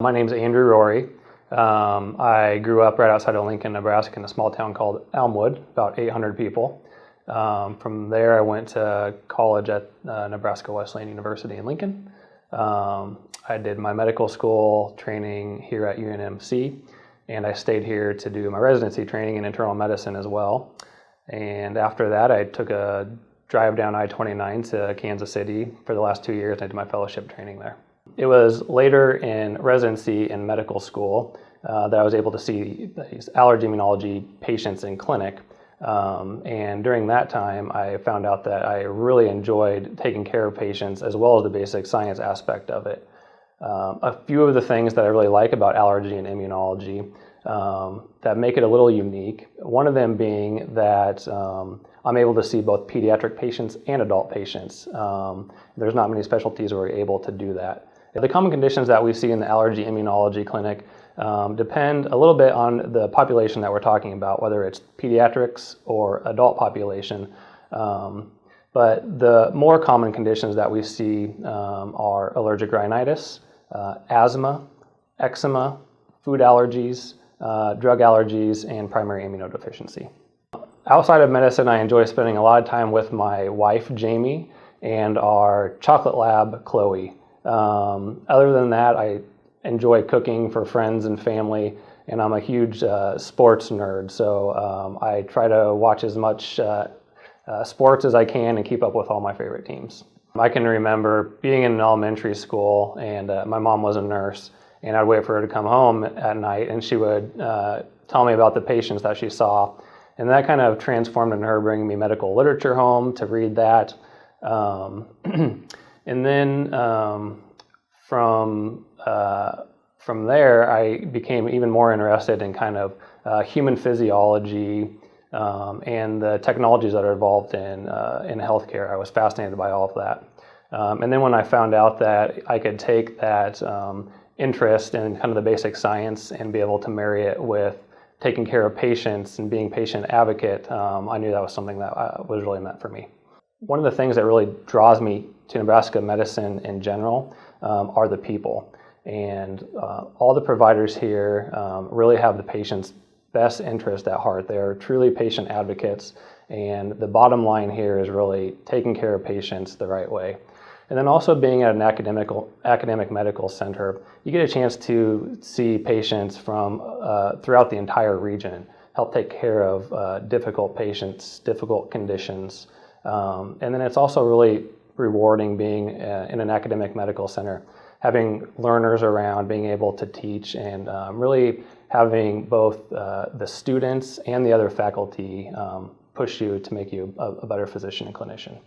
My name's Andrew Rorie. I grew up right outside of Lincoln, Nebraska in a small town called Elmwood, about 800 people. From there I went to college at Nebraska Wesleyan University in Lincoln. I did my medical school training here at UNMC, and I stayed here to do my residency training in internal medicine as well. And after that I took a drive down I-29 to Kansas City for the last 2 years, and I did my fellowship training there. It was later in residency in medical school that I was able to see these allergy immunology patients in clinic. And during that time, I found out that I really enjoyed taking care of patients as well as the basic science aspect of it. A few of the things that I really like about allergy and immunology that make it a little unique, one of them being that I'm able to see both pediatric patients and adult patients. There's not many specialties where we're able to do that. The common conditions that we see in the allergy immunology clinic depend a little bit on the population that we're talking about, whether it's pediatrics or adult population. But the more common conditions that we see are allergic rhinitis, asthma, eczema, food allergies, drug allergies, and primary immunodeficiency. Outside of medicine, I enjoy spending a lot of time with my wife, Jamie, and our chocolate lab, Chloe. Other than that, I enjoy cooking for friends and family, and I'm a huge sports nerd, so I try to watch as much sports as I can and keep up with all my favorite teams. I can remember being in elementary school, and my mom was a nurse, and I'd wait for her to come home at night, and she would tell me about the patients that she saw, and that kind of transformed into her bringing me medical literature home to read that. And then from there, I became even more interested in kind of human physiology and the technologies that are involved in healthcare. I was fascinated by all of that. And then when I found out that I could take that interest in kind of the basic science and be able to marry it with taking care of patients and being patient advocate, I knew that was something that was really meant for me. One of the things that really draws me to Nebraska Medicine in general are the people. And all the providers here really have the patient's best interest at heart. They are truly patient advocates, and the bottom line here is really taking care of patients the right way. And then also being at an academic medical center, you get a chance to see patients from throughout the entire region, help take care of difficult patients, difficult conditions. And then it's also really rewarding being in an academic medical center, having learners around, being able to teach, and really having both the students and the other faculty push you to make you a better physician and clinician.